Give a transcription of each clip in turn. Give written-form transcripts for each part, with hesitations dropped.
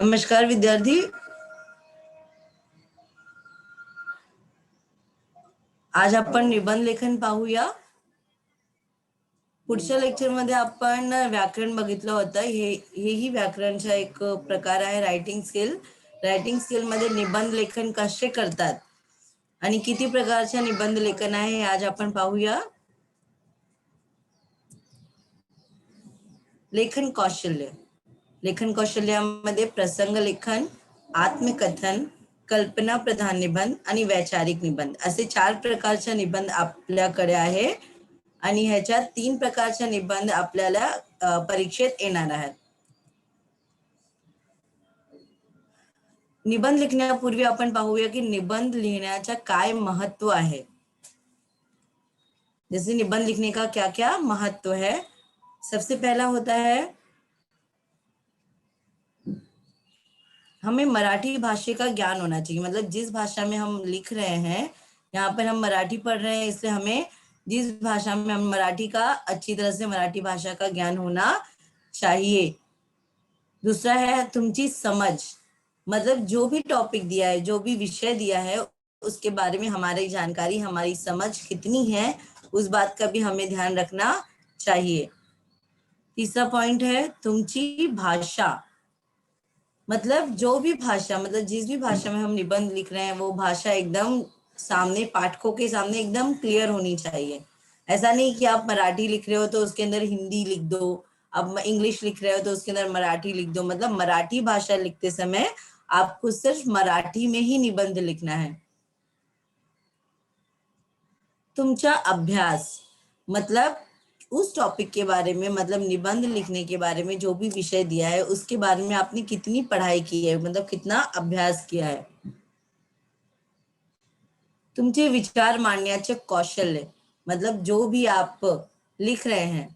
नमस्कार विद्यार्थी, आज आपण निबंध लेखन पाहूया. पुढच्या लेक्चर मध्ये आपण व्याकरण बघितलं होतं. हेही व्याकरणचा एक प्रकार आहे. रायटिंग स्किल मध्ये निबंध लेखन कसे करतात आणि किती प्रकारच्या निबंध लेखन आहे हे आज आपण पाहूया. लेखन कौशल्यामध्ये प्रसंग लेखन, आत्मकथन, कल्पना प्रधान निबंध आणि वैचारिक निबंध असे 4 प्रकारचे निबंध आपल्याकडे आहे आणि ह्याच्यात 3 प्रकारचे निबंध आपल्याला परीक्षेत येणार आहेत. निबंध लिखण्यापूर्वी आपण पाहूया की निबंध लिखण्याचा काय महत्व आहे. जैसे निबंध लिखने का क्या क्या महत्व है. सबसे पहला होता है हमें मराठी भाषा का ज्ञान होना चाहिए. मतलब जिस भाषा में हम लिख रहे हैं, यहाँ पर हम मराठी पढ़ रहे हैं, इसलिए हमें जिस भाषा में हम मराठी का अच्छी तरह से मराठी भाषा का ज्ञान होना चाहिए. दूसरा है तुमची समझ. मतलब जो भी टॉपिक दिया है, जो भी विषय दिया है, उसके बारे में हमारी जानकारी, हमारी समझ कितनी है, उस बात का भी हमें ध्यान रखना चाहिए. तीसरा पॉइंट है तुमची भाषा. मतलब जो भी भाषा, मतलब जिस भी भाषा में हम निबंध लिख रहे हैं वो भाषा एकदम सामने पाठकों के सामने एकदम क्लियर होनी चाहिए. ऐसा नहीं कि आप मराठी लिख रहे हो तो उसके अंदर हिंदी लिख दो, अब इंग्लिश लिख रहे हो तो उसके अंदर मराठी लिख दो. मतलब मराठी भाषा लिखते समय आपको सिर्फ मराठी में ही निबंध लिखना है. तुमचा अभ्यास, मतलब उस टॉपिक के बारे में, मतलब निबंध लिखने के बारे में जो भी विषय दिया है उसके बारे में आपने कितनी पढ़ाई की है, मतलब कितना अभ्यास किया है. तुमचे विचार मांडण्याचे कौशल्य, मतलब जो भी आप लिख रहे हैं,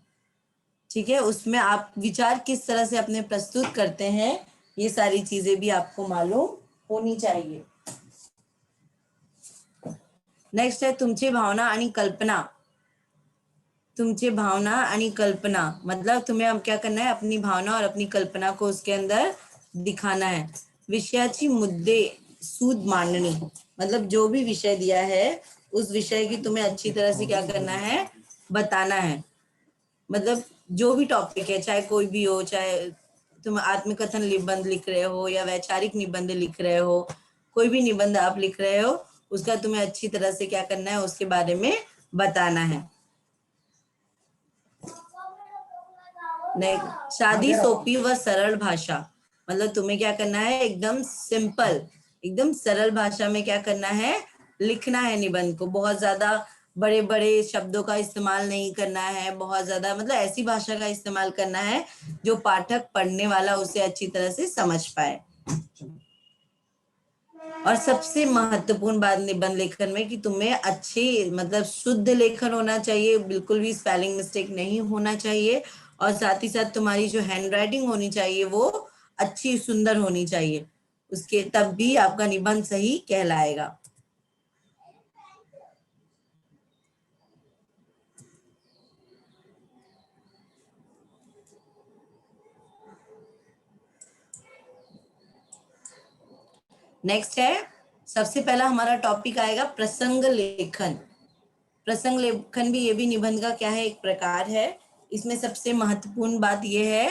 ठीक है, उसमें आप विचार किस तरह से अपने प्रस्तुत करते हैं, ये सारी चीजें भी आपको मालूम होनी चाहिए. नेक्स्ट है तुमची भावना आणि कल्पना. तुमचे भावना आणि कल्पना, मतलब तुम्हें अब क्या करना है, अपनी भावना और अपनी कल्पना को उसके अंदर दिखाना है. विषयाची मुद्दे सूद मांडणी, मतलब जो भी विषय दिया है उस विषय की तुम्हें अच्छी तरह से क्या करना है, बताना है. मतलब जो भी टॉपिक है, चाहे कोई भी हो, चाहे तुम आत्मकथन निबंध लिख रहे हो या वैचारिक निबंध लिख रहे हो, कोई भी निबंध आप लिख रहे हो, उसका तुम्हें अच्छी तरह से क्या करना है, उसके बारे में बताना है. नहीं, सादी सोपी व सरल भाषा, मतलब तुम्हें क्या करना है, एकदम सिंपल, एकदम सरल भाषा में क्या करना है, लिखना है निबंध को. बहुत ज्यादा बड़े बड़े शब्दों का इस्तेमाल नहीं करना है, बहुत ज्यादा, मतलब ऐसी भाषा का इस्तेमाल करना है जो पाठक, पढ़ने वाला उसे अच्छी तरह से समझ पाए. और सबसे महत्वपूर्ण बात निबंध लेखन में कि तुम्हें अच्छी, मतलब शुद्ध लेखन होना चाहिए, बिल्कुल भी स्पेलिंग मिस्टेक नहीं होना चाहिए, और साथ ही साथ तुम्हारी जो हैंड राइटिंग होनी चाहिए वो अच्छी, सुंदर होनी चाहिए. उसके तब भी आपका निबंध सही कहलाएगा. नेक्स्ट है, सबसे पहला हमारा टॉपिक आएगा प्रसंग लेखन. प्रसंग लेखन भी, ये भी निबंध का क्या है, एक प्रकार है. इसमें सबसे महत्वपूर्ण बात यह है,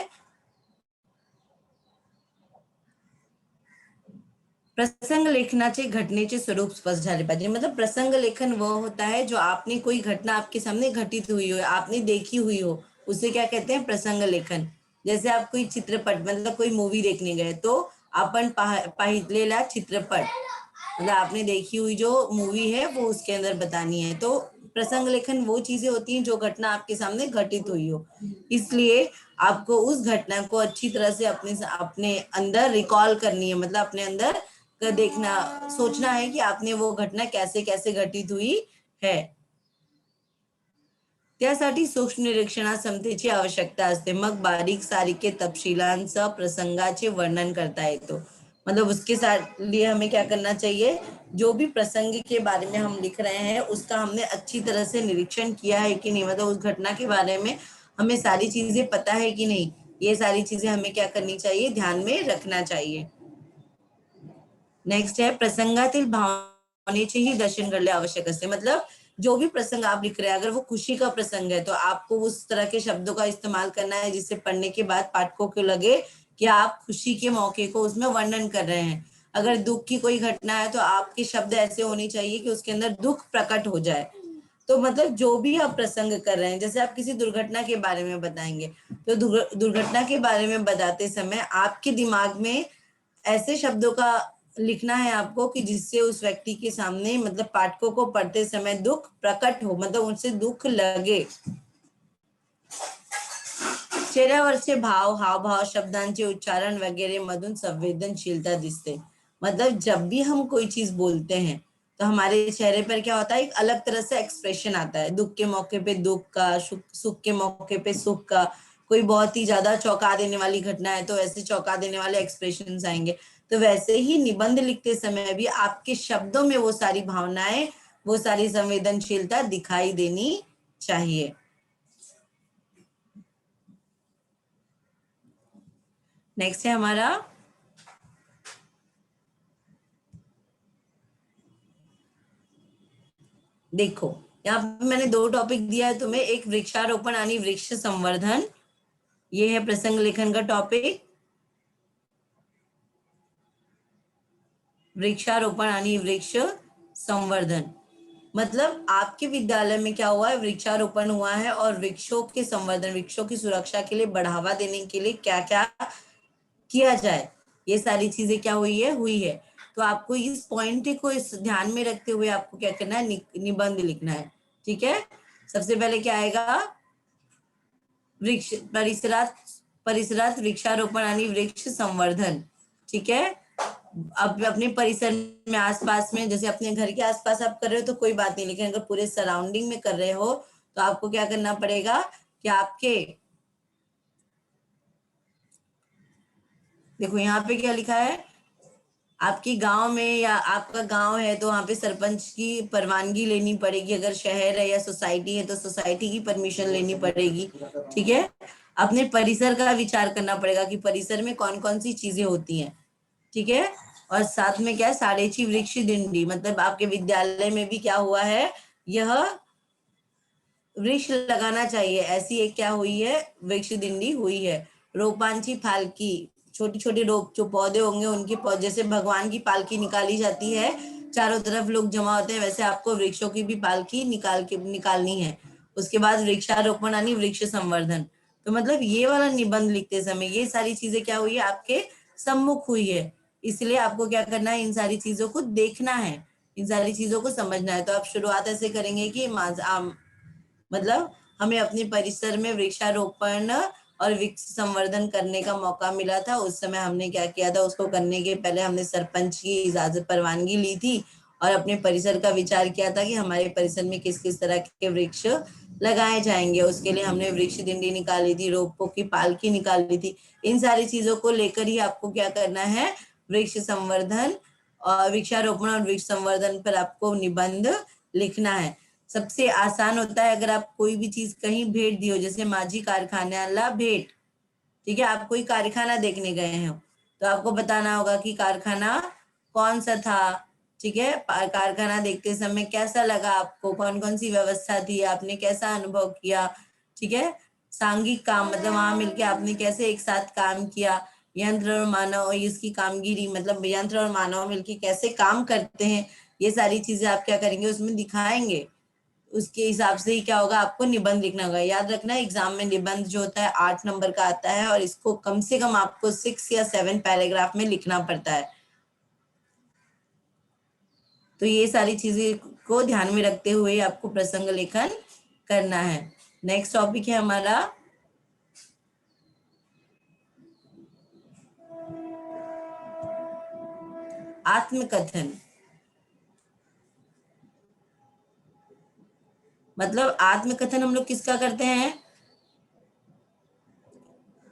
प्रसंग लेखनाचे घटनेचे स्वरूप स्पष्ट झाले पाहिजे. मतलब प्रसंग लेखन वो होता है जो आपने, कोई घटना आपके सामने घटित हुई हो, आपने देखी हुई हो, उसे क्या कहते हैं, प्रसंग लेखन. जैसे आप कोई चित्रपट, मतलब कोई मूवी देखने गए तो आपण पाहिलेला चित्रपट, मतलब आपने देखी हुई जो मूवी है वो उसके अंदर बतानी है. तो प्रसंग लेखन वो चीजें होती हैं जो घटना आपके सामने घटित हुई हो, इसलिए आपको उस घटना को अच्छी तरह से अपने अंदर रिकॉल करनी है. मतलब अपने अंदर का देखना, सोचना है कि आपने वो घटना कैसे कैसे घटित हुई है. त्यासाठी सूक्ष्म निरीक्षणा क्षमतेची आवश्यकता असते. मग बारीक सारीके तपशिलांचा प्रसंगाचे वर्णन करता येतो. मतलब उसके साथ लिए हमें क्या करना चाहिए, जो भी प्रसंग के बारे में हम लिख रहे हैं उसका हमने अच्छी तरह से निरीक्षण किया है कि नहीं, मतलब उस घटना के बारे में हमें सारी चीजें पता है कि नहीं, ये सारी चीजें हमें क्या करनी चाहिए, ध्यान में रखना चाहिए। नेक्स्ट है प्रसंगातील भावनेचे ही दर्शन करले आवश्यक असते। मतलब जो भी प्रसंग आप लिख रहे हैं, अगर वो खुशी का प्रसंग है तो आपको उस तरह के शब्दों का इस्तेमाल करना है जिससे पढ़ने के बाद पाठकों को लगे कि आप खुशी के मौके को उसमें वर्णन कर रहे हैं। अगर दुख की कोई घटना है तो आपके शब्द ऐसे होने चाहिए कि उसके अंदर दुख प्रकट हो जाए। तो मतलब जो भी आप प्रसंग कर रहे हैं, जैसे आप किसी दुर्घटना के बारे में बताएंगे तो दुर्घटना के बारे में बताते समय आपके दिमाग में ऐसे शब्दों का लिखना है आपको कि जिससे उस व्यक्ति के सामने, मतलब पाठकों को पढ़ते समय दुख प्रकट हो, मतलब उनसे दुख लगे। चेहऱ्यावरचे भाव, हावभाव, शब्दांचे उच्चारण वगैरह मधून संवेदनशीलता दिसते। मतलब जब भी हम कोई चीज बोलते हैं तो हमारे चेहरे पर क्या होता है, एक अलग तरह से एक्सप्रेशन आता है। दुख के मौके पे दुख का, सुख के मौके पे सुख का। कोई बहुत ही ज्यादा चौंका देने वाली घटना है तो ऐसे चौंका देने वाले एक्सप्रेशंस आएंगे। तो वैसे ही निबंध लिखते समय भी आपके शब्दों में वो सारी भावनाएं, वो सारी संवेदनशीलता दिखाई देनी चाहिए। नेक्स्ट है हमारा देखो, यहाँ पे मैंने दो टॉपिक दिया है तुम्हें, एक वृक्षारोपण यानी वृक्ष संवर्धन, ये है प्रसंग लेखन का टॉपिक। वृक्षारोपण यानी वृक्ष संवर्धन, मतलब आपके विद्यालय में क्या हुआ है, वृक्षारोपण हुआ है और वृक्षों के संवर्धन, वृक्षों की सुरक्षा के लिए बढ़ावा देने के लिए क्या क्या किया जाए, ये सारी चीजें क्या हुई है। तो आपको इस पॉइंट को इस ध्यान में रखते हुए आपको क्या करना है, निबंध लिखना है। ठीक है, सबसे पहले क्या आएगा, वृक्ष परिसरात, परिसरात वृक्षारोपण यानी वृक्ष संवर्धन। ठीक है, अब अपने परिसर में आसपास में, जैसे अपने घर के आसपास आप कर रहे हो तो कोई बात नहीं, लेकिन अगर पूरे सराउंडिंग में कर रहे हो तो आपको क्या करना पड़ेगा कि आपके, देखो यहाँ पे क्या लिखा है, आपकी गांव में या आपका गांव है तो वहां पे सरपंच की परवानगी लेनी पड़ेगी। अगर शहर है या सोसाइटी है तो सोसाइटी की परमिशन लेनी पड़ेगी। ठीक है, अपने परिसर का विचार करना पड़ेगा कि परिसर में कौन कौन सी चीजें होती हैं। ठीक है, और साथ में क्या है, साड़ेची वृक्ष दिंडी, मतलब आपके विद्यालय में भी क्या हुआ है, यह वृक्ष लगाना चाहिए, ऐसी एक क्या हुई है, वृक्ष दिंडी हुई है। रोपांची फालकी, छोटी छोटी रोप जो पौधे होंगे उनके जैसे भगवान की पालकी निकाली जाती है, चारों तरफ लोग जमा होते हैं, वैसे आपको वृक्षों की भी पालकी निकालनी है। उसके बाद वृक्षारोपण यानी वृक्ष संवर्धन। तो मतलब ये वाला निबंध लिखते समय ये सारी चीजें क्या हुई है, आपके सम्मुख हुई है। इसलिए आपको क्या करना है, इन सारी चीजों को देखना है, इन सारी चीजों को समझना है। तो आप शुरुआत ऐसे करेंगे कि मतलब हमें अपने परिसर में वृक्षारोपण और वृक्ष संवर्धन करने का मौका मिला था। उस समय हमने क्या किया था, उसको करने के पहले हमने सरपंच की इजाजत, परवानगी ली थी और अपने परिसर का विचार किया था कि हमारे परिसर में किस किस तरह के वृक्ष लगाए जाएंगे। उसके लिए हमने वृक्ष दिंडी निकाली थी, रोपों की पालकी निकाली थी। इन सारी चीजों को लेकर ही आपको क्या करना है, वृक्ष संवर्धन और वृक्षारोपण और वृक्ष संवर्धन पर आपको निबंध लिखना है। सबसे आसान होता है, अगर आप कोई भी चीज कहीं भेंट दी हो, जैसे माझी कारखान्याला भेंट। ठीक है, आप कोई कारखाना देखने गए हो तो आपको बताना होगा कि कारखाना कौन सा था। ठीक है, कारखाना देखते समय कैसा लगा आपको, कौन कौन सी व्यवस्था थी, आपने कैसा अनुभव किया। ठीक है, सांघिक काम, मतलब वहां मिलके आपने कैसे एक साथ काम किया। यंत्र और मानव, इसकी कामगिरी, मतलब यंत्र और मानव मिलके कैसे काम करते हैं, ये सारी चीजें आप क्या करेंगे, उसमें दिखाएंगे। उसके हिसाब से ही क्या होगा, आपको निबंध लिखना होगा। याद रखना एग्जाम में निबंध जो होता है 8 नंबर का आता है और इसको कम से कम आपको 6 या 7 पैराग्राफ में लिखना पड़ता है। तो ये सारी चीजें को ध्यान में रखते हुए आपको प्रसंग लेखन करना है। नेक्स्ट टॉपिक है हमारा आत्मकथन। मतलब आत्मकथन हम लोग किसका करते हैं,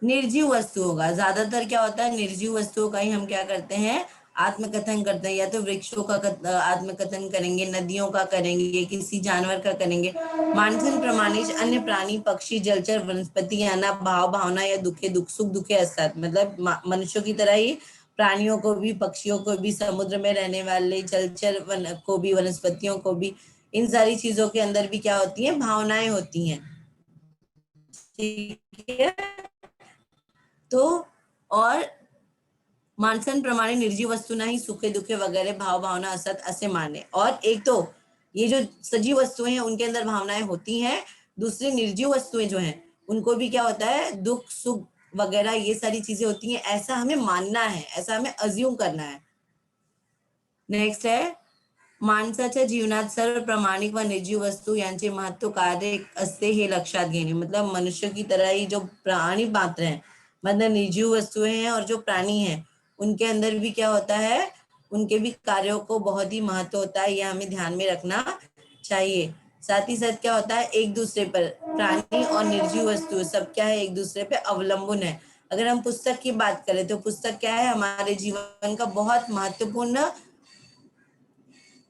निर्जीव वस्तुओं का। ज्यादातर क्या होता है, निर्जीव वस्तुओं का ही हम क्या करते हैं, आत्मकथन करते हैं, या तो वृक्षों का आत्मकथन करेंगे, नदियों का करेंगे, किसी जानवर का करेंगे। मानसन प्रमाणेच अन्य प्राणी, पक्षी, जलचर, वनस्पति याना भाव भावना या दुखे दुख सुख दुखे असतात, मतलब मनुष्यों की तरह ही प्राणियों को भी, पक्षियों को भी, समुद्र में रहने वाले जलचर को भी, वनस्पतियों को भी, इन सारी चीजों के अंदर भी क्या होती है, भावनाएं होती हैं। ठीक है। तो और मानसन प्रमाणे निर्जीव वस्तु ही सुखे दुखे वगैरह भाव भावना असत असे माने। और एक तो ये जो सजीव वस्तुएं हैं उनके अंदर भावनाएं होती हैं, दूसरी निर्जीव वस्तुएं जो हैं उनको भी क्या होता है, दुख सुख वगैरह ये सारी चीजें होती हैं, ऐसा हमें मानना है, ऐसा हमें अज्यूम करना है। नेक्स्ट है, माणसाच्या जीवनात सर्व प्रामाणिक व निर्जीव वस्तू यांचे महत्व कार्य असते हे लक्षात घेणे। मतलब मनुष्य की तरह ही जो प्राणी मात्र हैं, मतलब निर्जीव वस्तुएं हैं और जो प्राणी हैं उनके अंदर भी क्या होता है, उनके भी कार्यों को बहुत ही महत्व होता है, यह हमें ध्यान में रखना चाहिए। साथ ही साथ क्या होता है, एक दूसरे पर, प्राणी और निर्जीव वस्तु सब क्या है, एक दूसरे पे अवलंबन है। अगर हम पुस्तक की बात करें तो पुस्तक क्या है, हमारे जीवन का बहुत महत्वपूर्ण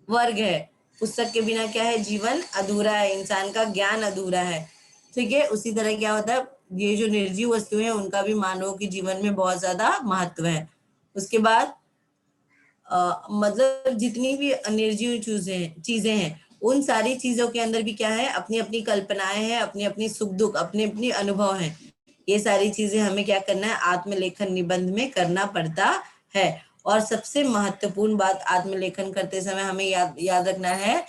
वर्ग है। पुस्तक के बिना क्या है, जीवन अधूरा है, इंसान का ज्ञान अधूरा है। ठीक है। उसी तरह क्या होता है, ये जो निर्जीव वस्तुएं हैं उनका भी मानव के जीवन में बहुत ज्यादा महत्व है। उसके बाद मतलब जितनी भी निर्जीव चीजें हैं उन सारी चीजों के अंदर भी क्या है, अपनी अपनी कल्पनाएं हैं, अपनी अपनी सुख दुख, अपने अपनी अनुभव हैं। ये सारी चीजें हमें क्या करना है, आत्मलेखन निबंध में करना पड़ता है। और सबसे महत्वपूर्ण बात आत्मलेखन करते समय हमें याद रखना है,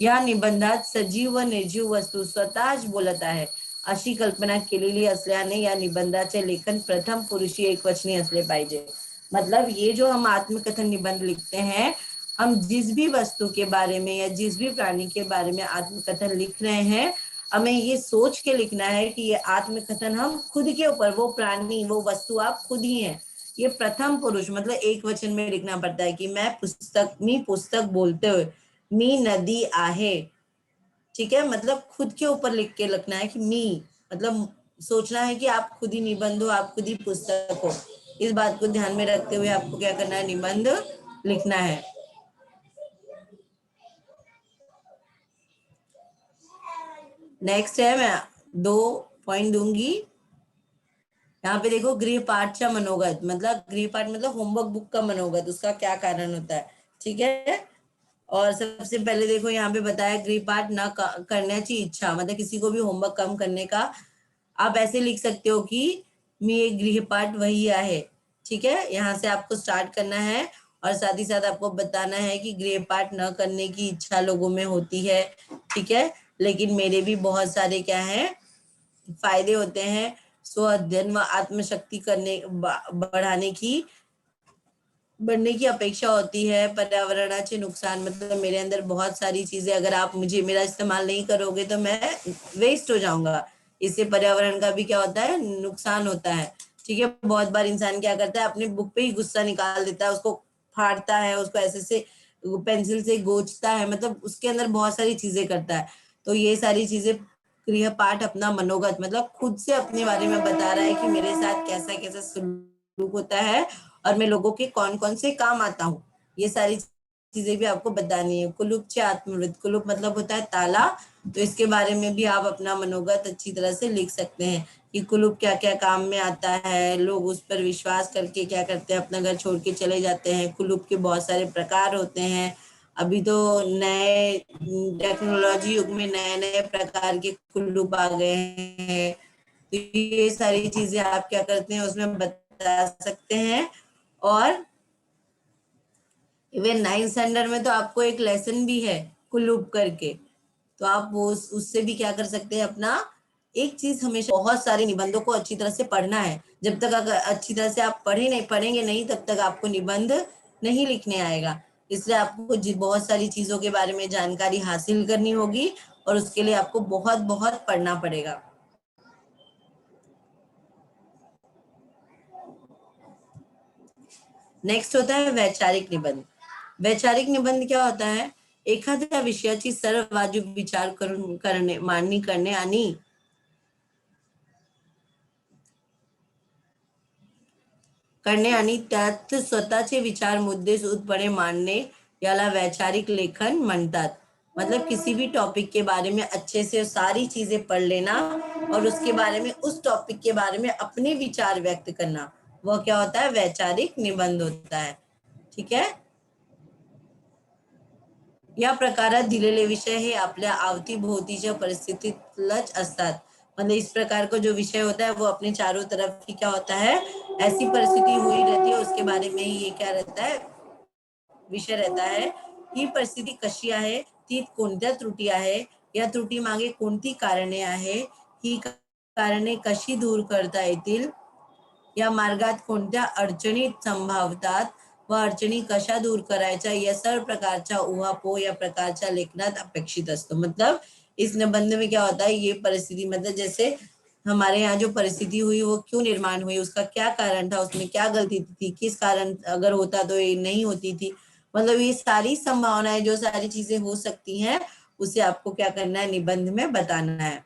या निबंधात सजीव व निर्जीव वस्तू स्वतःच बोलत आहे अशी कल्पना केलेली असल्याने या निबंधाचे लेखन प्रथम पुरुषी एकवचनी असले पाहिजे। मतलब ये जो हम आत्मकथन निबंध लिखते हैं, हम जिस भी वस्तु के बारे में या जिस भी प्राणी के बारे में आत्मकथन लिख रहे हैं, हमें ये सोच के लिखना है कि ये आत्मकथन हम खुद के ऊपर, वो प्राणी वो वस्तु आप खुद ही हैं। ये प्रथम पुरुष मतलब एक वचन में लिखना पड़ता है कि मी पुस्तक बोलते हुए, मी नदी आहे। ठीक है। मतलब खुद के ऊपर लिख के लिखना है कि मी, मतलब सोचना है कि आप खुद ही निबंध हो, आप खुद ही पुस्तक हो। इस बात को ध्यान में रखते हुए आपको क्या करना है, निबंध लिखना है। नेक्स्ट है, मैं 2 पॉइंट दूंगी। यहाँ पे देखो, गृहपाठचा मनोगत, मतलब गृहपाठ मतलब होमवर्क बुक का मनोगत, उसका क्या कारण होता है। ठीक है। और सबसे पहले देखो यहाँ पे बताया, गृहपाठ न करण्याची इच्छा, मतलब किसी को भी होमवर्क कम करने का, आप ऐसे लिख सकते हो कि मी एक गृहपाठ वही आहे। ठीक है। यहाँ से आपको स्टार्ट करना है और साथ ही साथ आपको बताना है कि गृहपाठ न करने की इच्छा लोगों में होती है। ठीक है। लेकिन मेरे भी बहुत सारे क्या है, फायदे होते हैं। स्व अध्ययन व आत्मशक्ति बढ़ने की अपेक्षा होती है। पर्यावरणाचे नुकसान, मतलब मेरे अंदर बहुत सारी चीजें, अगर आप मुझे मेरा इस्तेमाल नहीं करोगे तो मैं वेस्ट हो जाऊंगा। इससे पर्यावरण का भी क्या होता है, नुकसान होता है। ठीक है। बहुत बार इंसान क्या करता है, अपने बुक पे ही गुस्सा निकाल देता है, उसको फाड़ता है, उसको ऐसे से पेंसिल से गोचता है, मतलब उसके अंदर बहुत सारी चीजें करता है। तो ये सारी चीजें, गृहपाठ अपना मनोगत, मतलब खुद से अपने बारे में बता रहा है कि मेरे साथ कैसा कैसा सलूक होता है और मैं लोगों के कौन कौन से काम आता हूँ। ये सारी चीजें भी आपको बतानी है। कुलुप चे आत्मवृत, कुलुप मतलब होता है ताला। तो इसके बारे में भी आप अपना मनोगत अच्छी तरह से लिख सकते हैं कि कुलुप क्या क्या काम में आता है, लोग उस पर विश्वास करके क्या करते हैं, अपना घर छोड़ के चले जाते हैं। कुलुप के बहुत सारे प्रकार होते हैं। अभी तो नए टेक्नोलॉजी युग में नए नए प्रकार के कुलुप आ गए हैं। तो ये सारी चीजें आप क्या करते हैं, उसमें बता सकते हैं। और इवन 9th स्टैंडर्ड में तो आपको एक लेसन भी है कुलूप करके, तो आप वो उससे भी क्या कर सकते हैं, अपना एक चीज हमेशा, बहुत सारे निबंधों को अच्छी तरह से पढ़ना है। जब तक अगर अच्छी तरह से आप पढ़ेंगे नहीं, तब तक आपको निबंध नहीं लिखने आएगा। इसलिए आपको बहुत सारी चीजों के बारे में जानकारी हासिल करनी होगी और उसके लिए आपको बहुत बहुत पढ़ना पड़ेगा। नेक्स्ट होता है वैचारिक निबंध। वैचारिक निबंध क्या होता है, एखाद्या विषयाची सरळ वाजूब विचार करून करणे, मांडणी करणे करणे आणि त्यात स्वतःचे विचार मुद्दे सूदपणे मांडणे याला वैचारिक लेखन म्हणतात। मतलब किसी भी टॉपिक के बारे में अच्छे से सारी चीजें पढ़ लेना और उसके बारे में उस टॉपिक के बारे में अपने विचार व्यक्त करना, वह क्या होता है, वैचारिक निबंध होता है। ठीक है। या प्रकारात दिलेले विषय हे आपल्या अवतीभोवतीच्या परिस्थितीतलंच असतात। मतलब इस प्रकार का जो विषय होता है वो अपने चारों तरफ ही क्या होता है, ऐसी परिस्थिति हुई रहती है, उसके बारे में ही ये क्या रहता है, विषय रहता है। ही परिस्थिती कशी आहे, ती कोणत्या त्रुटी आहे, या त्रुटी मागे कोणती कारणे आहे, ही कारणे कशी दूर करता येतील, या मार्गात कोणत्या अडचणी संभावतात व अडचणी कशा दूर करायच्या, या सर्व प्रकारच्या उहापोह या प्रकारच्या लेखनात अपेक्षित असतो। मतलब इस निबंध में क्या होता है, ये परिस्थिति मतलब जैसे हमारे यहाँ जो परिस्थिति हुई वो क्यों निर्माण हुई, उसका क्या कारण था, उसमें क्या गलती थी, किस कारण अगर होता तो ये नहीं होती थी। मतलब ये सारी संभावनाएं, जो सारी चीजें हो सकती हैं, उसे आपको क्या करना है, निबंध में बताना है।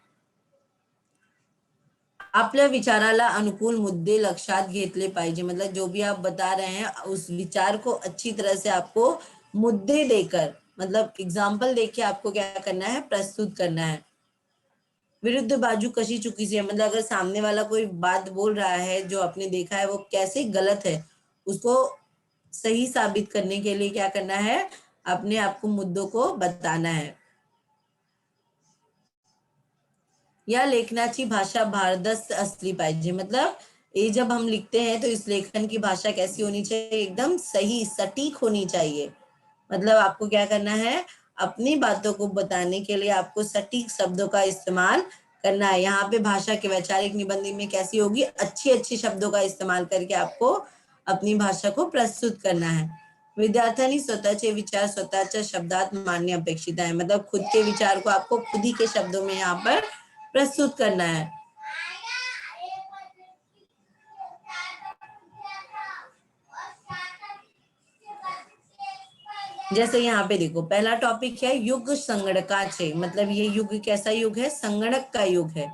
आपल्या विचाराला अनुकूल मुद्दे लक्षात घेतले पाहिजे। मतलब जो भी आप बता रहे हैं उस विचार को अच्छी तरह से आपको मुद्दे देकर, मतलब एग्जाम्पल देके आपको क्या करना है, प्रस्तुत करना है। विरुद्ध बाजू कशी चुकीची है, मतलब अगर सामने वाला कोई बात बोल रहा है जो आपने देखा है वो कैसे गलत है, उसको सही साबित करने के लिए क्या करना है, अपने आपको मुद्दों को बताना है। या लेखनाची भाषा भारदस्त असली पाहिजे। मतलब ये जब हम लिखते हैं तो इस लेखन की भाषा कैसी होनी चाहिए, एकदम सही सटीक होनी चाहिए। मतलब आपको क्या करना है, अपनी बातों को बताने के लिए आपको सटीक शब्दों का इस्तेमाल करना है। यहाँ पे भाषा के वैचारिक निबंध में कैसी होगी, अच्छी अच्छी शब्दों का इस्तेमाल करके आपको अपनी भाषा को प्रस्तुत करना है। विद्यार्थ्यांनी स्वतःचे विचार स्वतःच्या शब्दात मांडणे अपेक्षित आहे। मतलब खुद के विचार को आपको खुद ही के शब्दों में यहाँ पर प्रस्तुत करना है। जैसे यहाँ पे देखो पहला टॉपिक है युग संगणकाचे, मतलब ये युग कैसा युग है, संगणक का युग है।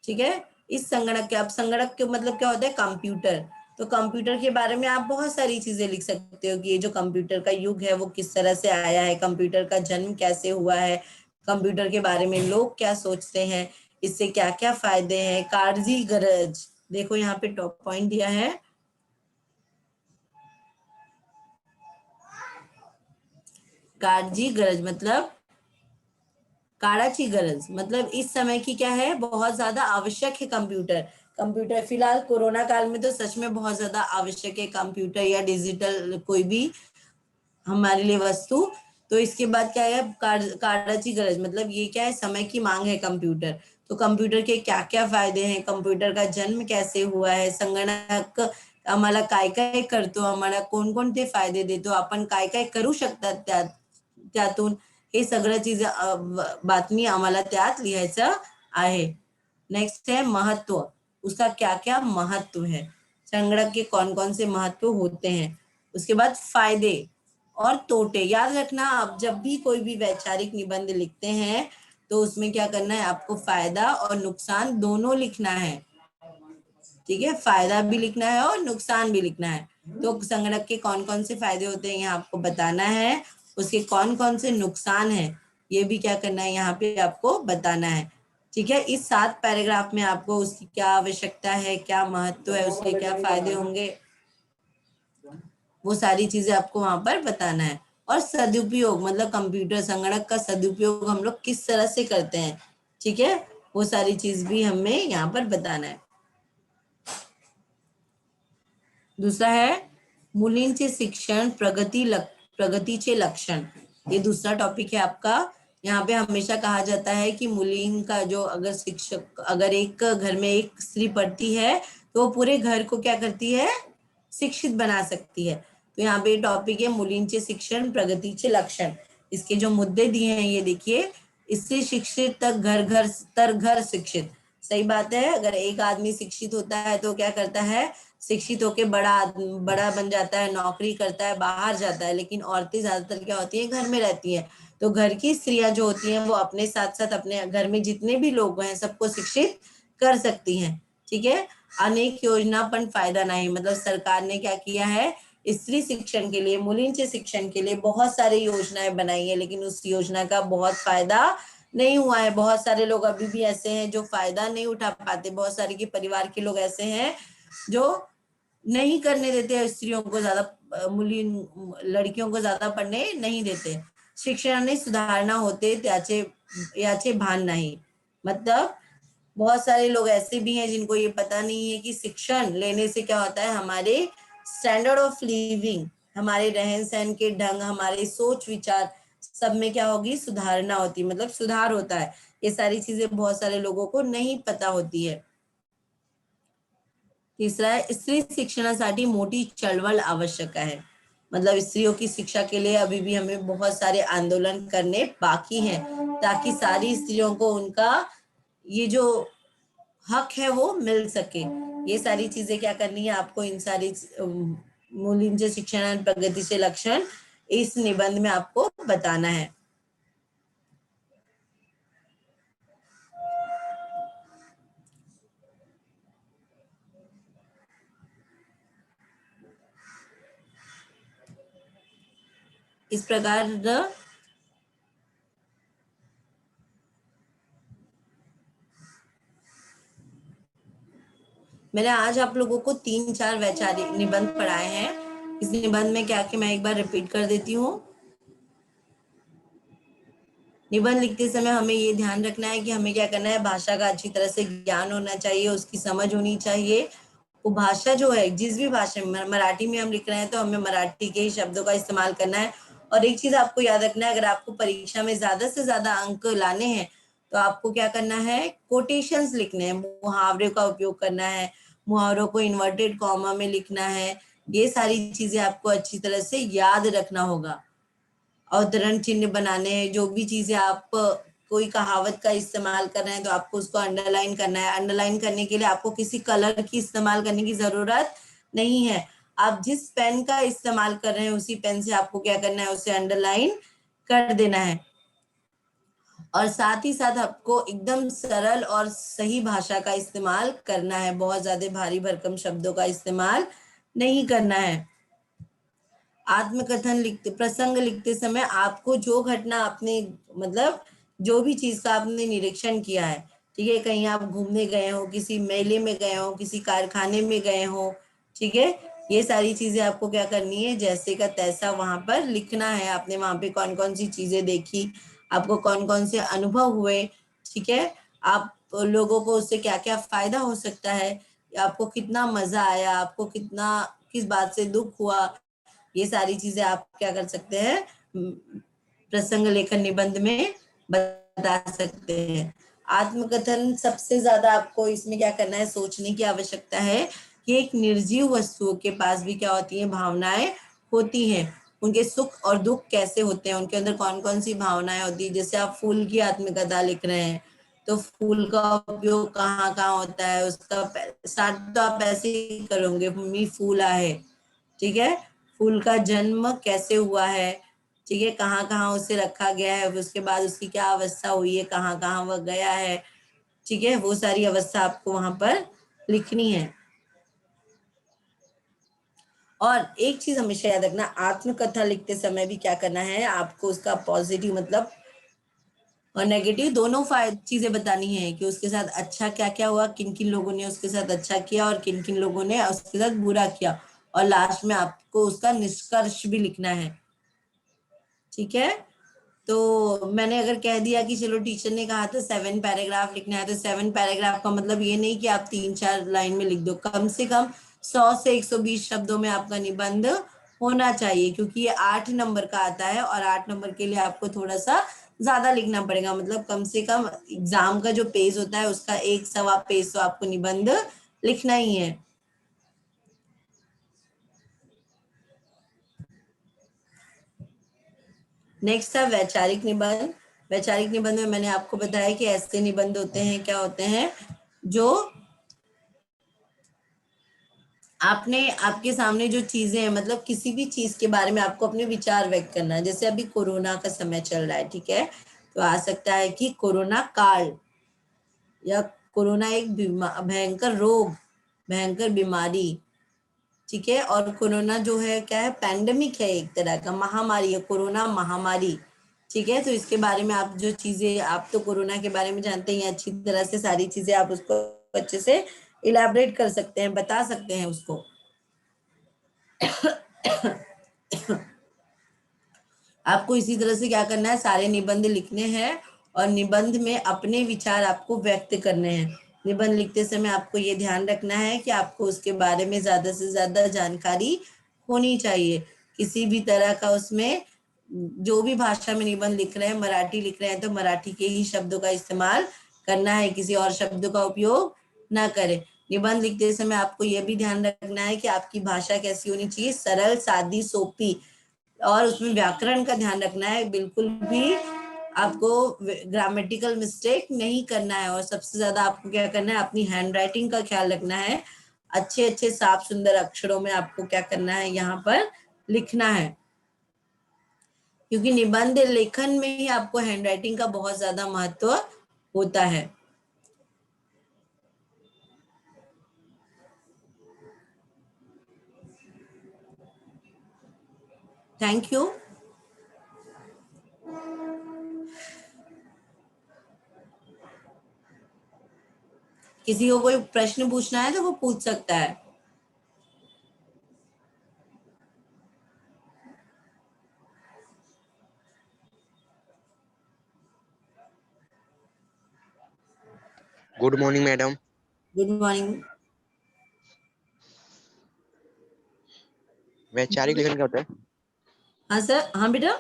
ठीक है। इस संगणक के, अब संगणक के मतलब क्या होता है, कंप्यूटर। तो कंप्यूटर के बारे में आप बहुत सारी चीजें लिख सकते हो कि ये जो कंप्यूटर का युग है वो किस तरह से आया है, कंप्यूटर का जन्म कैसे हुआ है, कंप्यूटर के बारे में लोग क्या सोचते हैं, इससे क्या क्या फायदे हैं, कागजी गरज। देखो यहाँ पे टॉप पॉइंट दिया है, कागजी गरज मतलब काळाची गरज, मतलब इस समय की क्या है, बहुत ज्यादा आवश्यक है कंप्यूटर। कंप्यूटर फिलहाल कोरोना काल में तो सच में बहुत ज्यादा आवश्यक है कंप्यूटर या डिजिटल कोई भी हमारे लिए वस्तु। तो इसके बाद क्या है, काळाची गरज, मतलब ये क्या है, समय की मांग है कंप्यूटर। तो कंप्यूटर के क्या क्या फायदे हैं, कंप्यूटर का जन्म कैसे हुआ है, संगणक आम्हाला काय काय करतो, आम्हाला कोणकोणते फायदे देतो, आपण काय काय करू शकतात त्यातून, हे सगळं चीज बातमी आम्हाला त्यात लिहायचं आहे। नेक्स्ट है महत्व, उसका क्या क्या महत्व है, संगणक के कौन कौन से महत्व होते हैं। उसके बाद फायदे और तोटे, याद रखना आप जब भी कोई भी वैचारिक निबंध लिखते हैं तो उसमें क्या करना है, आपको फायदा और नुकसान दोनों लिखना है। ठीक है, फायदा भी लिखना है और नुकसान भी लिखना है। तो संगणक के कौन कौन से फायदे होते हैं यहाँ आपको बताना है, उसके कौन कौन से नुकसान है ये भी क्या करना है, यहाँ पे आपको बताना है। ठीक है, इस 7 पैराग्राफ में आपको उसकी क्या आवश्यकता है, क्या महत्व है, उसके क्या फायदे होंगे, वो सारी चीजें आपको वहां पर बताना है। और सदुपयोग, मतलब कंप्यूटर संगणक का सदुपयोग हम लोग किस तरह से करते हैं, ठीक है, वो सारी चीज भी हमें यहाँ पर बताना है। दूसरा है मुलींचे शिक्षण प्रगतीचे लक्षण, ये दूसरा टॉपिक है आपका। यहाँ पे हमेशा कहा जाता है कि मुलीन का जो अगर शिक्षक, अगर एक घर में एक स्त्री पढ़ती है तो वो पूरे घर को क्या करती है, शिक्षित बना सकती है। तो यहाँ पे टॉपिक है मुलींचे शिक्षण प्रगतीचे लक्षण। इसके जो मुद्दे दिए हैं ये देखिए, इससे शिक्षित तक घर घर तर घर शिक्षित। सही बात है, अगर एक आदमी शिक्षित होता है तो क्या करता है, शिक्षित होके बड़ा बन जाता है, नौकरी करता है, बाहर जाता है। लेकिन औरतें ज्यादातर क्या होती है, घर में रहती हैं। तो घर की स्त्रियां जो होती हैं वो अपने साथ साथ अपने घर में जितने भी लोग हैं सबको शिक्षित कर सकती हैं। ठीक है, अनेक योजना पण फायदा नाही, मतलब सरकार ने क्या किया है, स्त्री शिक्षण के लिए, मुलींचे शिक्षण के लिए बहुत सारी योजनाएं बनाई है, लेकिन उस योजना का बहुत फायदा नहीं हुआ है। बहुत सारे लोग अभी भी ऐसे हैं जो फायदा नहीं उठा पाते, बहुत सारे के परिवार के लोग ऐसे हैं जो नहीं करने देते स्त्रियों को ज्यादा, मुली लड़कियों को ज्यादा पढ़ने नहीं देते। शिक्षणाने सुधारणा होते त्याचे याचे भान नहीं, मतलब बहुत सारे लोग ऐसे भी हैं जिनको ये पता नहीं है कि शिक्षण लेने से क्या होता है, हमारे स्टैंडर्ड ऑफ लिविंग, हमारे रहन सहन के ढंग, हमारे सोच विचार सब में क्या होगी, सुधारना होती, मतलब सुधार होता है। ये सारी चीजें बहुत सारे लोगों को नहीं पता होती है। तीसरा है, स्त्री शिक्षणासाठी मोठी चळवळ आवश्यक है, मतलब स्त्रियों की शिक्षा के लिए अभी भी हमें बहुत सारे आंदोलन करने बाकी हैं, ताकि सारी स्त्रियों को उनका ये जो हक है वो मिल सके। ये सारी चीजें क्या करनी है आपको, इन सारी मुलींचे शिक्षण आणि प्रगतीचे लक्षण इस निबंध में आपको बताना है। इस प्रकार मैंने आज आप लोगों को 3-4 वैचारिक निबंध पढ़ाए हैं। इस निबंध में क्या कि मैं एक बार रिपीट कर देती हूँ। निबंध लिखते समय हमें ये ध्यान रखना है कि हमें क्या करना है, भाषा का अच्छी तरह से ज्ञान होना चाहिए, उसकी समझ होनी चाहिए। वो भाषा जो है, जिस भी भाषा में, मराठी में हम लिख रहे हैं तो हमें मराठी के ही शब्दों का इस्तेमाल करना है। और एक चीज आपको याद रखना है, अगर आपको परीक्षा में ज्यादा से ज्यादा अंक लाने हैं तो आपको क्या करना है, कोटेशंस लिखने हैं, मुहावरे का उपयोग करना है, मुहावरों को इन्वर्टेड कॉमा में लिखना है। ये सारी चीजें आपको अच्छी तरह से याद रखना होगा। अवतरण चिन्ह बनाने हैं, जो भी चीजें आप कोई कहावत का इस्तेमाल कर रहे हैं तो आपको उसको अंडरलाइन करना है। अंडरलाइन करने के लिए आपको किसी कलर की इस्तेमाल करने की जरूरत नहीं है, आप जिस पेन का इस्तेमाल कर रहे हैं उसी पेन से आपको क्या करना है, उसे अंडरलाइन कर देना है। और साथ ही साथ आपको एकदम सरल और सही भाषा का इस्तेमाल करना है, बहुत ज्यादा भारी भरकम शब्दों का इस्तेमाल नहीं करना है। आत्मकथन लिखते, प्रसंग लिखते समय आपको जो घटना आपने, मतलब जो भी चीज का आपने निरीक्षण किया है, ठीक है, कहीं आप घूमने गए हो, किसी मेले में गए हो, किसी कारखाने में गए हो, ठीक है, ये सारी चीजें आपको क्या करनी है, जैसे का तैसा वहां पर लिखना है। आपने वहां पे कौन कौन सी चीजें देखी, आपको कौन कौन से अनुभव हुए, ठीक है, आप लोगों को उससे क्या क्या फायदा हो सकता है, आपको कितना मजा आया, आपको कितना किस बात से दुख हुआ, ये सारी चीजें आप क्या कर सकते हैं, प्रसंग लेखन निबंध में बता सकते हैं। आत्मकथन सबसे ज्यादा आपको इसमें क्या करना है, सोचने की आवश्यकता है कि एक निर्जीव वस्तुओं के पास भी क्या होती है, भावनाएं होती हैं, उनके सुख और दुख कैसे होते हैं, उनके अंदर कौन कौन सी भावनाएं होती है। जैसे आप फूल की आत्मकथा लिख रहे हैं तो फूल का उपयोग कहाँ कहाँ होता है, उसका स्टार्ट तो आप ऐसे ही करोगे, मी फूल है, ठीक है, फूल का जन्म कैसे हुआ है, ठीक है, कहाँ कहाँ उसे रखा गया है, उसके बाद उसकी क्या अवस्था हुई है, कहाँ कहाँ वह गया है, ठीक है, वो सारी अवस्था आपको वहां पर लिखनी है। और एक चीज हमेशा याद रखना, आत्मकथा लिखते समय भी क्या करना है, आपको उसका पॉजिटिव मतलब और नेगेटिव दोनों चीजें बतानी है कि उसके साथ अच्छा क्या क्या हुआ, किन किन लोगों ने उसके साथ अच्छा किया और किन किन लोगों ने उसके साथ बुरा किया, और लास्ट में आपको उसका निष्कर्ष भी लिखना है, ठीक है। तो मैंने अगर कह दिया कि चलो टीचर ने कहा था 7 पैराग्राफ लिखना है, तो 7 पैराग्राफ का मतलब ये नहीं कि आप 3-4 लाइन में लिख दो, कम से कम 100 से 120 शब्दों में आपका निबंध होना चाहिए, क्योंकि ये 8 नंबर का आता है और 8 नंबर के लिए आपको थोड़ा सा ज्यादा लिखना पड़ेगा, मतलब कम से कम एग्जाम का जो पेज होता है उसका 1-1.25 पेज तो आपको निबंध लिखना ही है। नेक्स्ट था वैचारिक निबंध। वैचारिक निबंध में मैंने आपको बताया कि ऐसे निबंध होते हैं, क्या होते हैं, जो आपने आपके सामने जो चीजें हैं, मतलब किसी भी चीज के बारे में आपको अपने विचार व्यक्त करना है। जैसे अभी कोरोना का समय चल रहा है, ठीक है, तो आ सकता है कि कोरोना काल या कोरोना एक भयंकर रोग, भयंकर बीमारी, ठीक है। और कोरोना जो है क्या है, पैंडेमिक है, एक तरह का महामारी है, कोरोना महामारी, ठीक है। तो इसके बारे में आप जो चीजें, आप तो कोरोना के बारे में जानते हैं अच्छी तरह से, सारी चीजें आप उसको अच्छे से इलेबरेट कर सकते हैं, बता सकते हैं उसको। आपको इसी तरह से क्या करना है, सारे निबंध लिखने हैं और निबंध में अपने विचार आपको व्यक्त करने हैं। निबंध लिखते समय आपको ये ध्यान रखना है कि आपको उसके बारे में ज्यादा से ज्यादा जानकारी होनी चाहिए। किसी भी तरह का उसमें, जो भी भाषा में निबंध लिख रहे हैं, मराठी लिख रहे हैं तो मराठी के ही शब्दों का इस्तेमाल करना है, किसी और शब्दों का उपयोग ना करें। निबंध लिखते समय आपको यह भी ध्यान रखना है कि आपकी भाषा कैसी होनी चाहिए, सरल, सादी, सोपी, और उसमें व्याकरण का ध्यान रखना है, बिल्कुल भी आपको ग्रामेटिकल मिस्टेक नहीं करना है। और सबसे ज्यादा आपको क्या करना है, अपनी हैंड राइटिंग का ख्याल रखना है, अच्छे अच्छे साफ सुंदर अक्षरों में आपको क्या करना है, यहाँ पर लिखना है, क्योंकि निबंध लेखन में ही आपको हैंड राइटिंग का बहुत ज्यादा महत्व होता है। Thank you. किसी को कोई प्रश्न पूछना है तो वो पूछ सकता है। Good morning madam. Good morning. वैचारिक लेखन क्या होता है? हाँ सर, हाँ बेटा।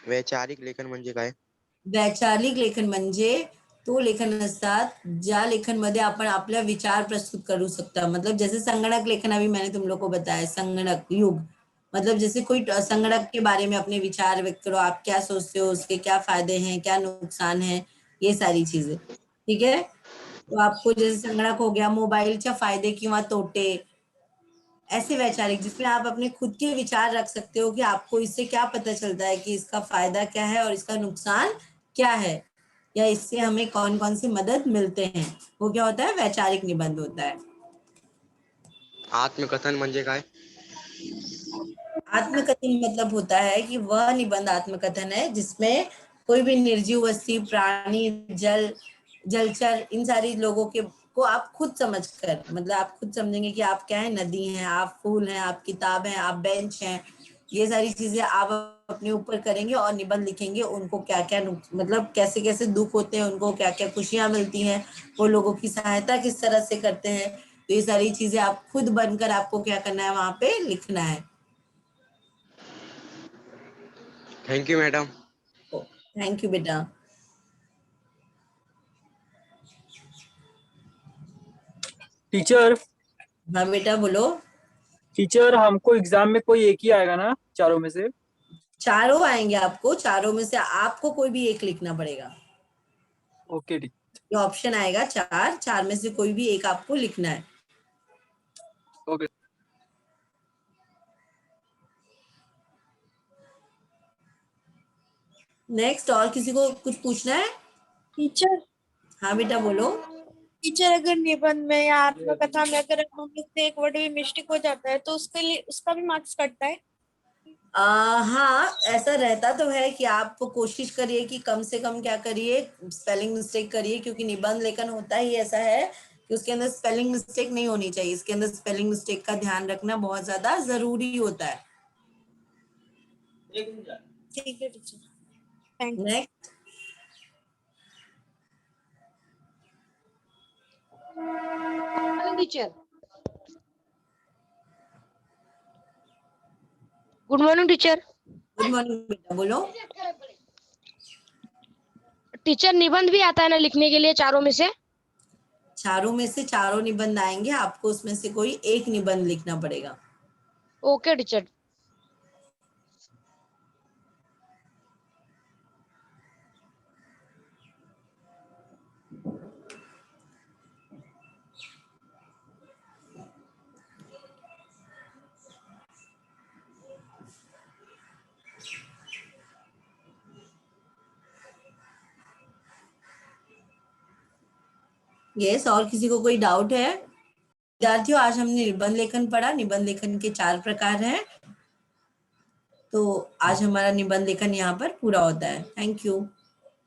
वैचारिक लेखन म्हणजे काय? वैचारिक लेखन म्हणजे तो लेखन असतात ज्या लेखन मध्ये आपण आपल्या विचार प्रस्तुत करू सकता, मतलब जैसे संगणक लेखन अभी मैंने तुम लोग को बताया, संगणक युग, मतलब जैसे कोई संगणक के बारे में अपने विचार व्यक्त करो, आप क्या सोचते हो, उसके क्या फायदे हैं, क्या नुकसान है, ये सारी चीजें, ठीक है। तो आपको जैसे संगणक हो गया, मोबाईलच्या फायदे किंवा तोटे, ऐसे वैचारिक जिसमें आप अपने खुद के विचार रख सकते हो कि आपको इससे क्या पता चलता है कि इसका फायदा क्या है और इसका नुकसान क्या है, या इससे हमें कौन कौन सी मदद मिलते हैं, वो क्या होता है, वैचारिक निबंध होता है। आत्मकथन म्हणजे काय? आत्मकथन मतलब होता है कि वह निबंध आत्मकथन है जिसमें कोई भी निर्जीव वस्तु, प्राणी, जलचर, इन सारी लोगों के को आप खुद समझ कर, मतलब आप खुद समझेंगे कि आप क्या है, नदी हैं, आप फूल हैं, आप किताब हैं, आप बेंच हैं, ये सारी चीजें आप अपने ऊपर करेंगे और निबंध लिखेंगे, उनको क्या क्या मतलब कैसे कैसे दुख होते हैं, उनको क्या क्या खुशियां मिलती हैं, वो लोगों की सहायता किस तरह से करते हैं, तो ये सारी चीजें आप खुद बनकर आपको क्या करना है, वहां पे लिखना है। Thank you madam. Thank you बेटा। टीचर हाँ बेटा बोलो। टीचर हमको एग्जाम में कोई एक ही आएगा ना चारों में से? चारों आएंगे, आपको चारों में से आपको कोई भी एक लिखना पड़ेगा। Okay teacher. ये ऑप्शन आएगा चार, चार में से कोई भी एक आपको लिखना है। ओके। नेक्स्ट, और किसी को कुछ पूछना है? टीचर हाँ बेटा बोलो। टीचर अगर निबंध में या आत्मकथा में अगर हम लोग से एक वर्ड भी मिस्टेक हो जाता है तो उसके लिए उसका भी मार्क्स कटता है? हाँ, ऐसा रहता तो है कि आप कोशिश करिए कि कम से कम क्या करिए, स्पेलिंग मिस्टेक करिए, क्योंकि निबंध लेखन होता ही ऐसा है कि उसके अंदर स्पेलिंग मिस्टेक नहीं होनी चाहिए, इसके अंदर स्पेलिंग मिस्टेक का ध्यान रखना बहुत ज्यादा जरूरी होता है। ठीक है teacher, thank you. Next. Teacher good morning teacher. Good morning बेटा बोलो। टीचर निबंध भी आता है ना लिखने के लिए चारों में से? चारों में से चारों निबंध आएंगे, आपको उसमें से कोई एक निबंध लिखना पड़ेगा। Okay teacher. यस, और किसी को कोई डाउट है? विद्यार्थियों, आज हमने निबंध लेखन पढ़ा। निबंध लेखन के 4 प्रकार हैं। तो आज हमारा निबंध लेखन यहाँ पर पूरा होता है। Thank you.